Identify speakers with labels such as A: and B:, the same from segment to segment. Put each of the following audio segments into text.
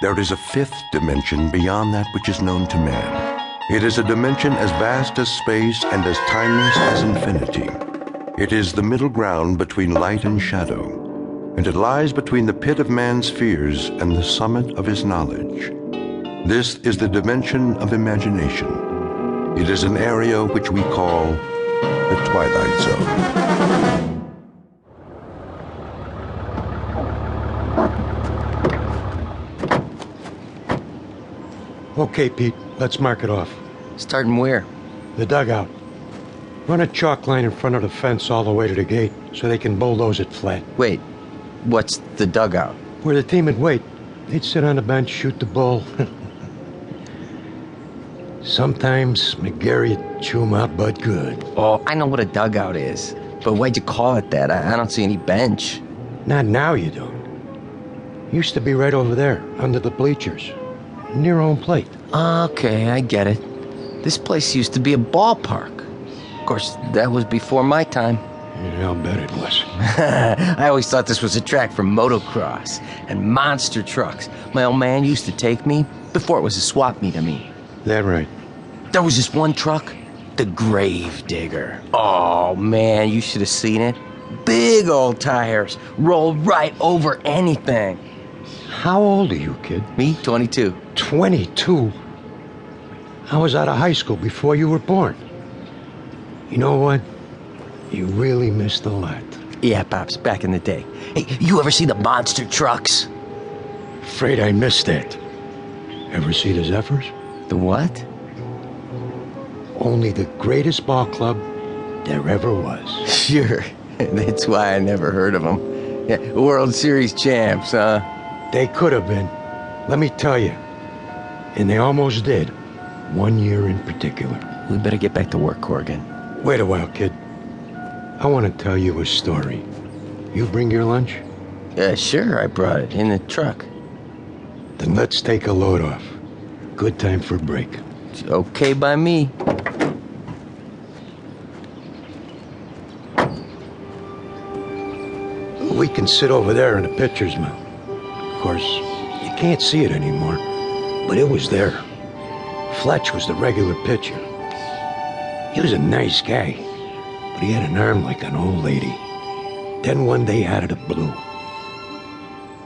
A: There is a fifth dimension beyond that which is known to man. It is a dimension as vast as space and as timeless as infinity. It is the middle ground between light and shadow, and it lies between the pit of man's fears and the summit of his knowledge. This is the dimension of imagination. It is an area which we call the Twilight Zone.
B: Okay, Pete, let's mark it off.
C: Starting where?
B: The dugout. Run a chalk line in front of the fence all the way to the gate so they can bulldoze it flat.
C: Wait, what's the dugout?
B: Where the team would wait. They'd sit on the bench, shoot the bull. Sometimes McGarry'd chew 'em out, but good.
C: Oh, I know what a dugout is. But why'd you call it that? I don't see any bench.
B: Not now, you don't. Used to be right over there, under the bleachers. Near home plate.
C: Okay, I get it. This place used to be a ballpark. Of course, that was before my time.
B: Yeah, I'll bet it was.
C: I always thought this was a track for motocross and monster trucks. My old man used to take me before it was a swap meet, I mean.
B: That right.
C: There was this one truck, the Grave Digger. Oh, man, you should have seen it. Big old tires, rolled right over anything.
B: How old are you, kid?
C: Me, 22.
B: 22? I was out of high school before you were born. You know what? You really missed a lot.
C: Yeah, Pops, back in the day. Hey, you ever see the monster trucks?
B: Afraid I missed that. Ever see the Zephyrs?
C: The what?
B: Only the greatest ball club there ever was.
C: Sure. That's why I never heard of them. Yeah, World Series champs, huh?
B: They could have been. Let me tell you. And they almost did. 1 year in particular.
C: We better get back to work, Corrigan.
B: Wait a while, kid. I want to tell you a story. You bring your lunch?
C: Sure, I brought it in the truck.
B: Then let's take a load off. Good time for a break.
C: It's okay by me.
B: We can sit over there in the pitcher's mound. Of course, you can't see it anymore, but it was there. Fletch was the regular pitcher. He was a nice guy, but he had an arm like an old lady. Then one day out of the blue.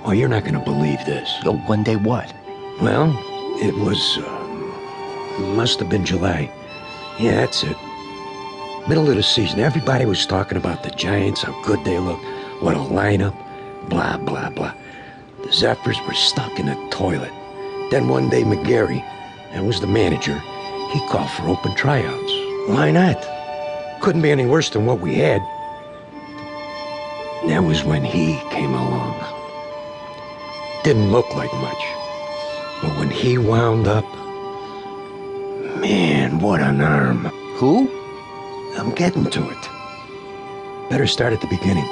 B: Oh, you're not going to believe this.
C: Oh, one day what?
B: Well, it was, must have been July. Yeah, that's it. Middle of the season, everybody was talking about the Giants, how good they look, what a lineup, blah, blah, blah. The Zephyrs were stuck in a toilet. Then one day, McGarry, that was the manager, he called for open tryouts. Why not? Couldn't be any worse than what we had. That was when he came along. Didn't look like much. But when he wound up, man, what an arm.
C: Who?
B: I'm getting to it. Better start at the beginning.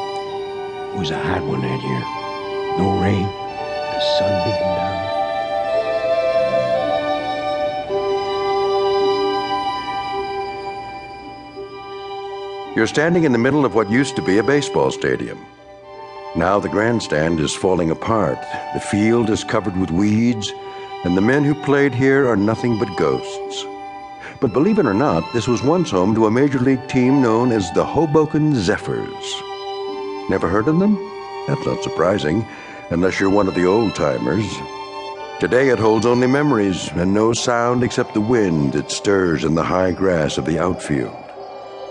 B: It was a hot one that year. No rain, the sun beating down.
A: You're standing in the middle of what used to be a baseball stadium. Now the grandstand is falling apart, the field is covered with weeds, and the men who played here are nothing but ghosts. But believe it or not, this was once home to a major league team known as the Hoboken Zephyrs. Never heard of them? That's not surprising, unless you're one of the old-timers. Today it holds only memories and no sound except the wind that stirs in the high grass of the outfield.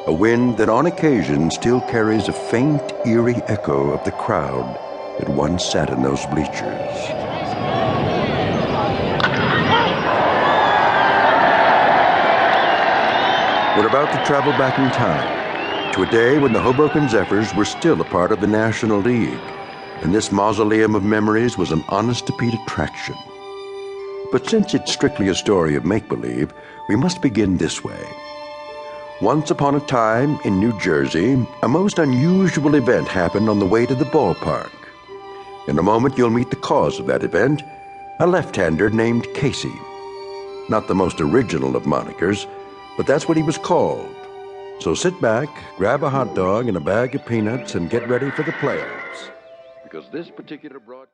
A: A wind that on occasion still carries a faint, eerie echo of the crowd that once sat in those bleachers. We're about to travel back in time to a day when the Hoboken Zephyrs were still a part of the National League, and this mausoleum of memories was an honest-to-Pete attraction. But since it's strictly a story of make-believe, we must begin this way. Once upon a time, in New Jersey, a most unusual event happened on the way to the ballpark. In a moment, you'll meet the cause of that event, a left-hander named Casey. Not the most original of monikers, but that's what he was called. So sit back, grab a hot dog and a bag of peanuts, and get ready for the playoffs. Because this particular broadcast...